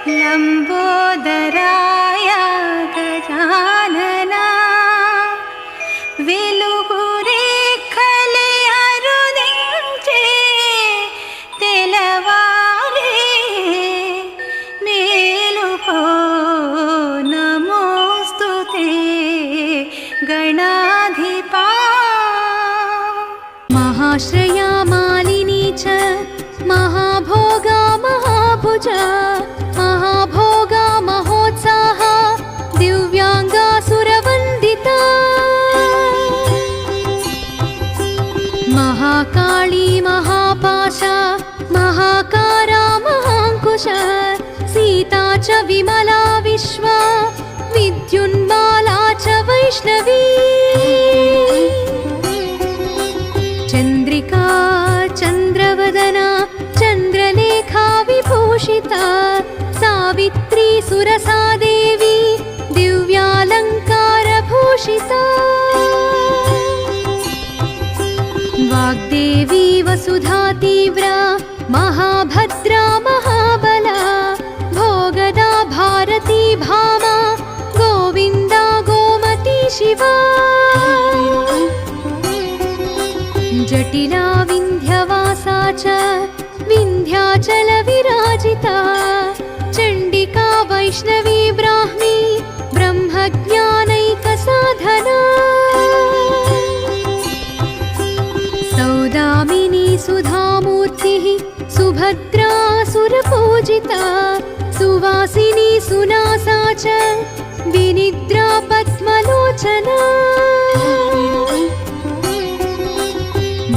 लंबोदराय गजानना वेलुगुरेखले अरुदिंचे तेलवारे मेलुको नमोस्तुते गणाधिपा महाश्रया मालिनी च महाभोगा महाभुजा महाभोगा महोत्साहा दिव्यांगासुरवंदिता महाकाली महापाशा महाकारा महांकुश सीता च विमला विश्वा विद्युन्माला च वैष्णवी चंद्रिका चंद्रवदना चंद्रलेखा विभूषिता सावित्री सुरसा देवी दिव्यालंकार भूषिता वाग्देवी वसुधा तीव्रा महाभद्रा महाबला भोगदा भारती भामा गोविंदा गोमती शिवा जटिला विंध्यवासा च विंध्याचल विराजिता चंडिका वैष्णवी ब्राह्मी ब्रह्मज्ञानैक साधना सौदामिनी सुधामूर्तिः सुभद्रा सुरपूजिता सुवासिनी सुनासा च विनिद्रा पद्मलोचना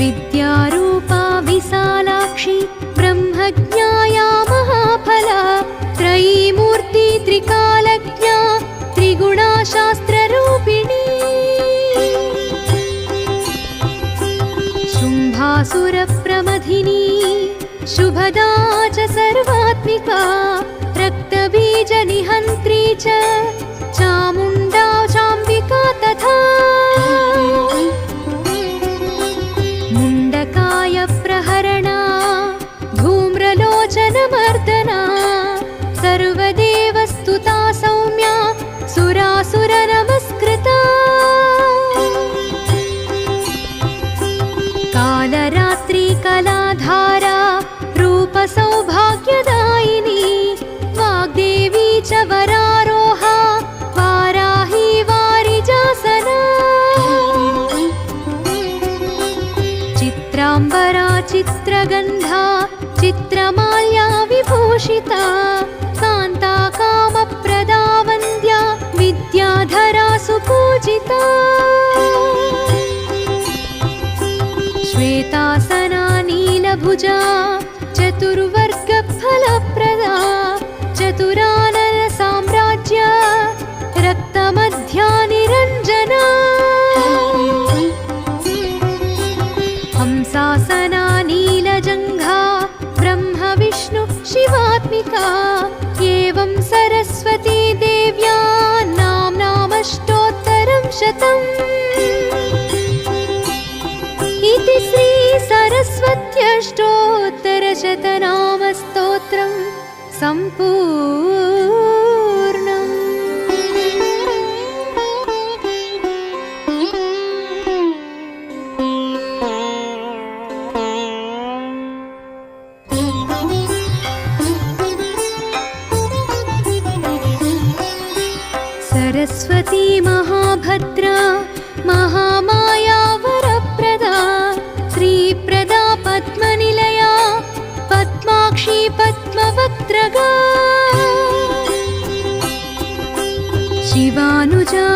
विद्यारूपा विशालाक्षी ब्रह्मज्ञाया महाफला त्रयीमूर्ति त्रिकालज्ञा त्रिगुणा शास्त्ररूपिणी शुम्भासुरप्रमथिनी शुभदा च सर्वात्मिका रक्तबीजनिहन्त्री च चामुण्डा चाम्बिका तथा मुण्डकाय प्रहरणा धूम्रलोचनमर्दना सर्वदेवस्तुता सौम्या सुरासुरनमस्कृता कालरात्रि कलाधारा रूपसौभाग्यदायिनी वाग्देवी च वरारोहा वाराही वारिजासना चित्राम्बरा चित्रगन्धा चित्रमाल्या विभूषिता कान्ता कामप्रदा वन्द्या विद्याधरा सुपूजिता श्वेतासना नीलभुजा चतुर्वर्गफलप्रदा चतुरानन साम्राज्य रक्तमध्या निरञ्जना हंसासना नीलजङ्घा ब्रह्म विष्णु शिवात्मिका एवं सरस्वती देव्या नाम्नामष्टोत्तरं शतम् इति श्री सरस्वत्यष्टोत्तरशतनामस्तोत्रं सम्पूर्णम्। सरस्वती महाभद्रा महामाया वरप्रदा श्रीप्रदा पद्मनिलया पद्माक्षी पद्मवक्त्रगा शिवानुजा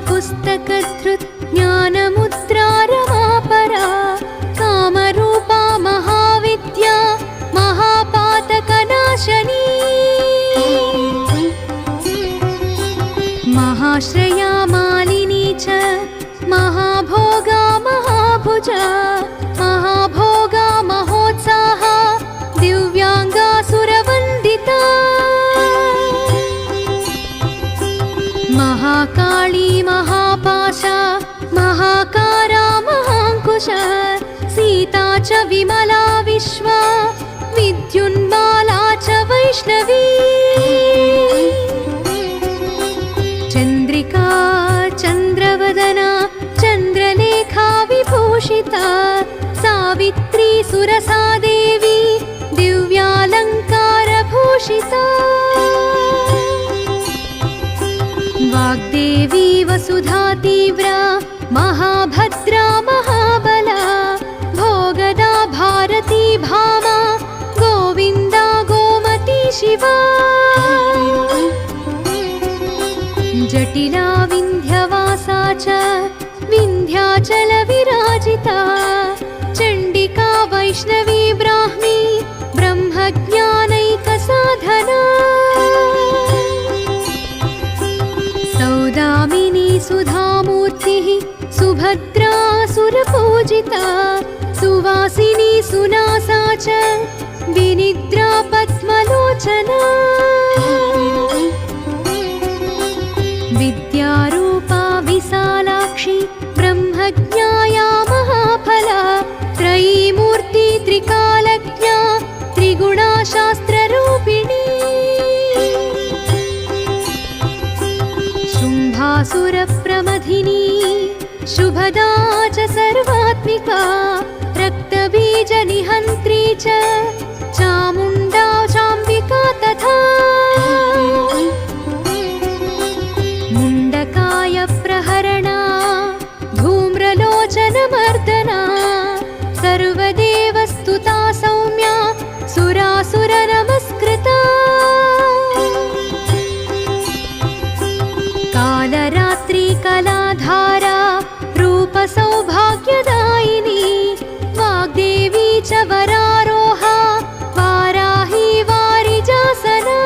पुस्तकधृत् ज्ञानमुद्रा रमापरा कामरूपा महाविद्या महापातकनाशनी महाश्रया मालिनी च महाभोगा महाभुजा महाभोगा महोत्साहा दिव्यांगासुरवंदिता महाकाली महापाशा महाकारा महांकुश सीता च विमला विश्वा विद्या विद्युन्माला च वैष्णवी चन्द्रिका चन्द्रवदना चन्द्रलेखा विभूषिता सावित्री सुरसा देवी दिव्यालङ्कारभूषिता वाग्देवी वसुधा तीव्रा महाभद्रा महाबला भोगदा भारती भामा गोविन्दा गोमती शिवा जटिला विन्ध्यवासा च विन्ध्याचलविराजिता चण्डिका वैष्णवी ब्राह्मी ब्रह्मज्ञानैकसाधना सौदामिनी सुधामूर्तिः सुभद्रा सुरपूजिता सुवासिनी सुनासा च विनिद्रा पद्मलोचना विद्यारूपा विशालाक्षी ब्रह्मज्ञाया महाफला त्रयीमूर्ति त्रिकालज्ञा त्रिगुणा शास्त्ररूपिणी शुम्भासुरप्रमथिनी शुभदा च सर्वात्मिका रक्तबीजनिहन्त्री च चामुण्डा चाम्बिका तथा मुण्डकाय प्रहरणा धूम्रलोचनमर्दना सर्वदेवस्तुता सौम्या सुरासुरनमस्कृता कालरात्रि कलाधारा रूपसौभाग्यदायिनी वाग्देवी च वरारोहा वाराही वारिजासना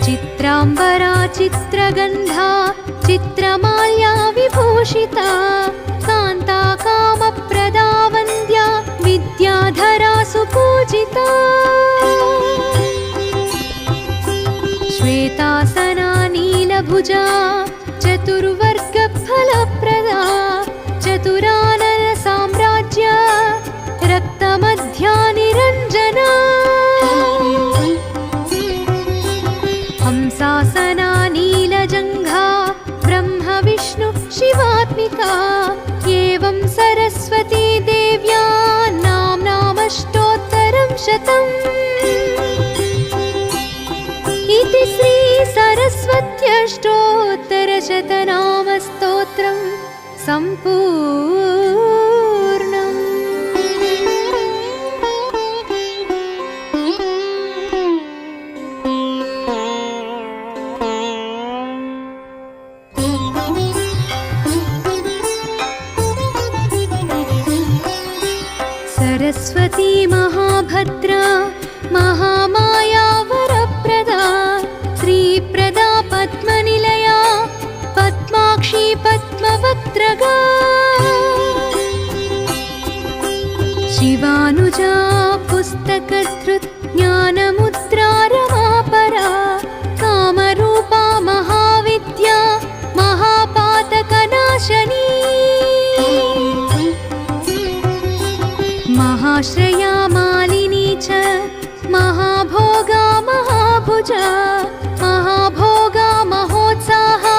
चित्राम्बरा चित्रगन्धा चित्रमाल्या विभूषिता कान्ता कामप्रदा वन्द्या विद्याधरा सुपूजिता श्वेतासना नीलभुजा चतुर्वर्गफलप्रदा चतुरानन साम्राज्य रक्तमध्या निरञ्जना हंसासना नीलजङ्घा ब्रह्म विष्णु शिवात्मिका एवं सरस्वती देव्या नाम्नामष्टोत्तरं शतम् इति श्री सरस्वत्यष्टोत्तरशतनामस्तोत्रं सम्पूर्णम्। सरस्वती महाभद्रा महामाया वरप्रदा श्रीप्रदा पद्मनिलया पद्माक्षी पद्मवक्त्रगा शिवानुजा पुस्तकधृत् ज्ञानमुद्रा रमापरा कामरूपा महाविद्या महापातकनाशनी महाश्रया मालिनी च महाभोगा महाभुजा महाभोगा महोत्साहा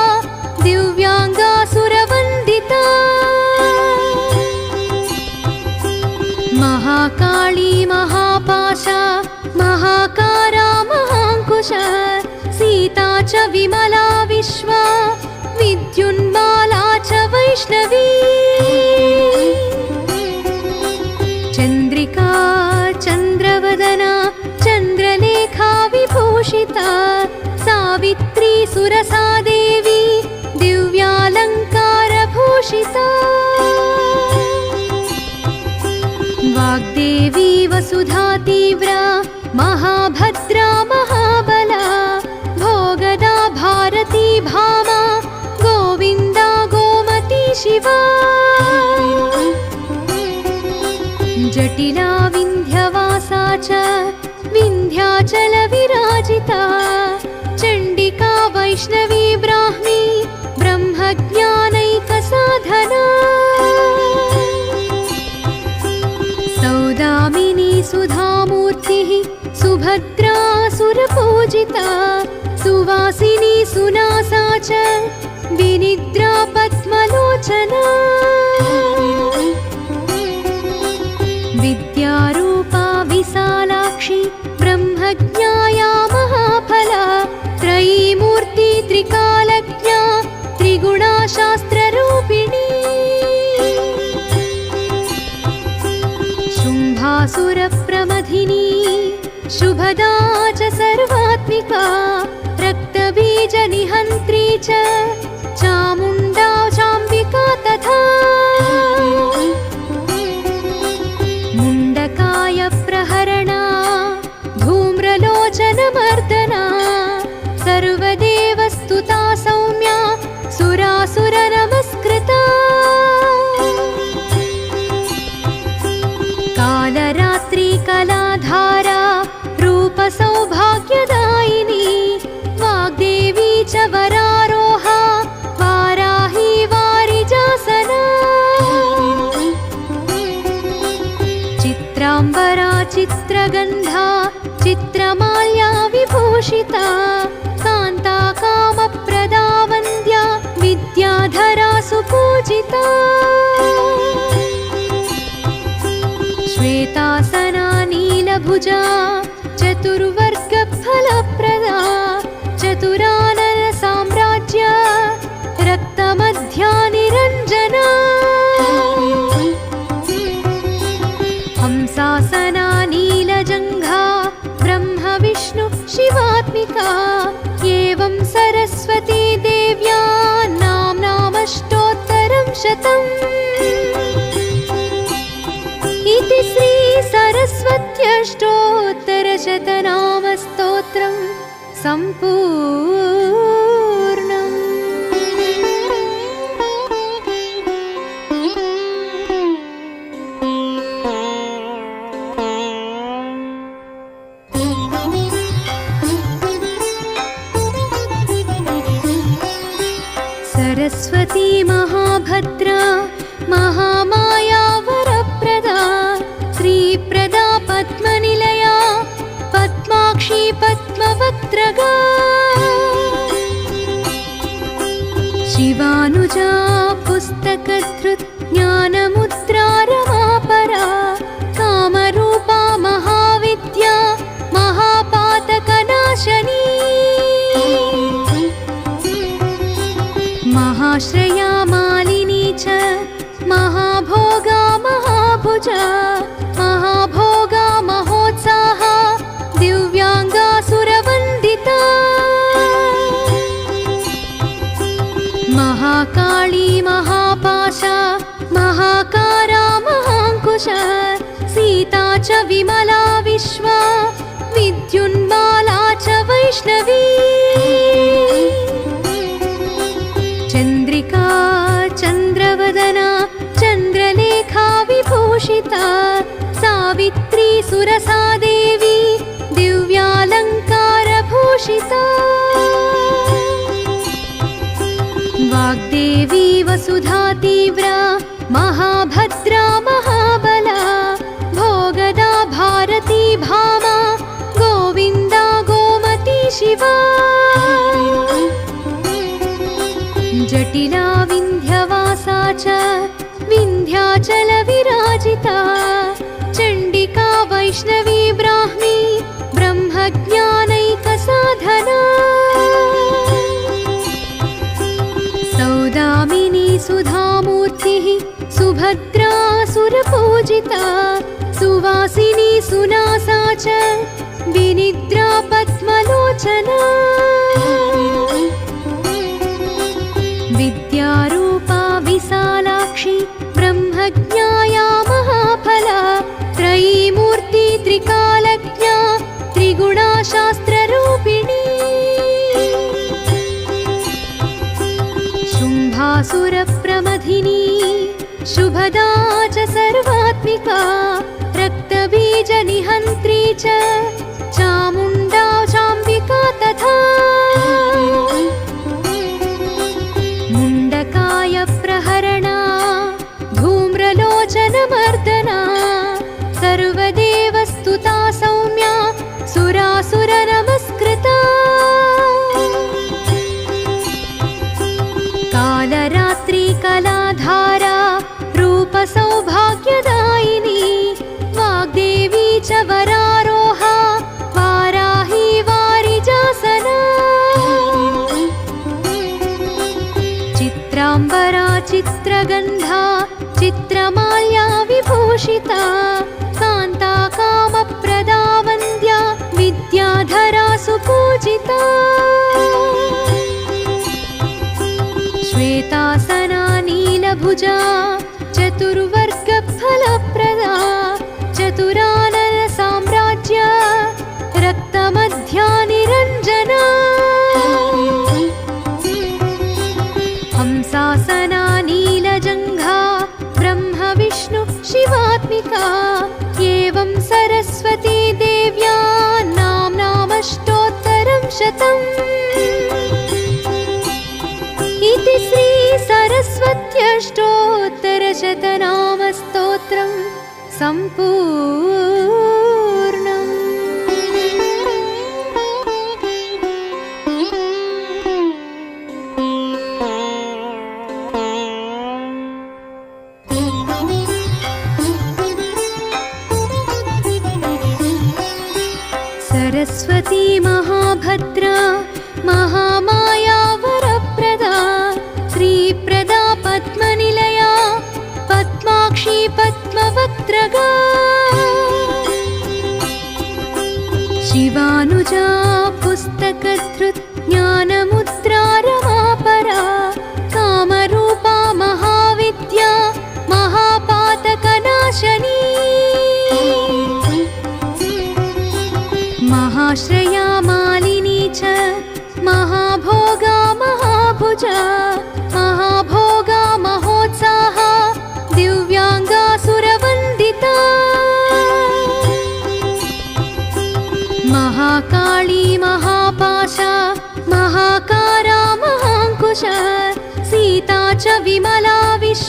दिव्यांगा सुरवन्दिता महाकाली महापाशा महाकारा महाङ्कुशा सीता च विमला विश्वा विद्युन्माला च वैष्णवी चन्द्रिका चन्द्रवदना चन्द्रलेखा विभूषिता सावित्री सुरसा देवी दिव्यालङ्कारभूषिता वाग्देवी वसुधा तीव्रा महाभद्रा महाबला भोगदा भारती भामा गोविन्दा गोमती शिवा जटिला विन्ध्यवासा च विन्ध्याचलविराजिता चण्डिका वैष्णवी ब्राह्मी ब्रह्मज्ञानैकसाधना वसुधामूर्तिः सुभद्रासुरपूजिता सुवासिनी सुनासा च विनिद्रा पद्मलोचना विद्यारूपा विशालाक्षी ब्रह्मज्ञाया महाफला त्रयीमूर्ति त्रिकालज्ञा त्रिगुणा शास्त्ररूपिणी शुम्भासुरप्रमथिनी शुभदा च सर्वात्मिका रक्तबीजनिहन्त्री च चामुण्डा चाम्बिका तथा मुण्डकाय प्रहरणा धूम्रलोचनमर्दना सर्वदेवस्तुता सौम्या सुरासुरनमस्कृता कालरात्रि कलाधारा रूपसौभाग्यदायिनी वाग्देवी च वरारोहा वाराही वारिजासना चित्राम्बरा चित्रगन्धा चित्रमाल्या विभूषिता कान्ता कामप्रदा वन्द्या विद्याधरा सुपूजिता श्वेतासना नीलभुजा चतुर्वर्गफलप्रदा चतुरानन साम्राज्य रक्तमध्या निरञ्जना हंसासना नीलजङ्घा ब्रह्म विष्णु शिवात्मिका एवं सरस्वती देव्या नाम्नामष्टोत्तरं शतम् इति श्री सरस्वत्यष्टोत्तरशतनामस्तोत्रं सम्पूर्णम्। सरस्वती महाभद्रा महामाया वरप्रदा श्रीप्रदा पद्मनिलया पद्माक्षी पद्मवक्त्रगा शिवानुजा पुस्तकधृत् ज्ञानमुद्रा रमापरा कामरूपा महाविद्या महापातकनाशनी महाश्रया मालिनी च महाभोगा महाभुजा महाभोगा महोत्साहा दिव्यांगासुरवन्दिता महाकाली महापाशा महाकारा महाङ्कुशा सीता च विमला विश्वा विद्युन्माला च वैष्णवी चन्द्रिका चन्द्रवदना चन्द्रलेखा विभूषिता सावित्री सुरसा देवी दिव्यालङ्कारभूषिता वाग्देवी वसुधा तीव्रा महाभद्रा महाबला भोगदा भारती भामा गोविन्दा गोमती शिवा जटिला विन्ध्यवासा च विन्ध्याचलविराजिता चण्डिका वैष्णवी ब्राह्मी ब्रह्मज्ञानैकसाधना सौदामिनी सुधामूर्तिः सुभद्रासुरपूजिता सुवासिनी सुनासा च विनिद्रा पद्मलोचना विद्यारूपा विशालाक्षी ब्रह्मज्ञाया महाफला त्रयीमूर्ति त्रिकालज्ञा त्रिगुणा शास्त्ररूपिणी शुम्भासुरप्रमथिनी शुभदा च सर्वात्मिका रक्तबीजनिहन्त्री च चामुण्डा चाम्बिका तथा मुण्डकाय प्रहरणा धूम्रलोचनमर्दना सर्वदेवस्तुता पूजिता श्वेतासना नीलभुजा चतुर्वर्गफलप्रदा चतुरानन साम्राज्य रक्तमध्या निरञ्जना हंसासना नीलजङ्घा ब्रह्म विष्णु शिवात्मिका एवं सरस्वती देव्या नाम्नामष्टोत्तरं शतम् इति श्री सरस्वत्यष्टोत्तरशतनामस्तोत्रं सम्पूर्णम्। सरस्वती महाभद्रा महामाया वरप्रदा श्रीप्रदा पद्मनिलया पद्माक्षी पद्मवक्त्रगा शिवानुजा पुस्तकधृत् ज्ञानमुद्रा रमापरा कामरूपा महाविद्या महापातकनाशनी महाश्रया मालिनी च महाभोगा महाभुजा महाभोगा महोत्साहा दिव्यांगासुरवन्दिता महाकाली महापाशा महाकारा महाङ्कुश सीता च विमला विश्व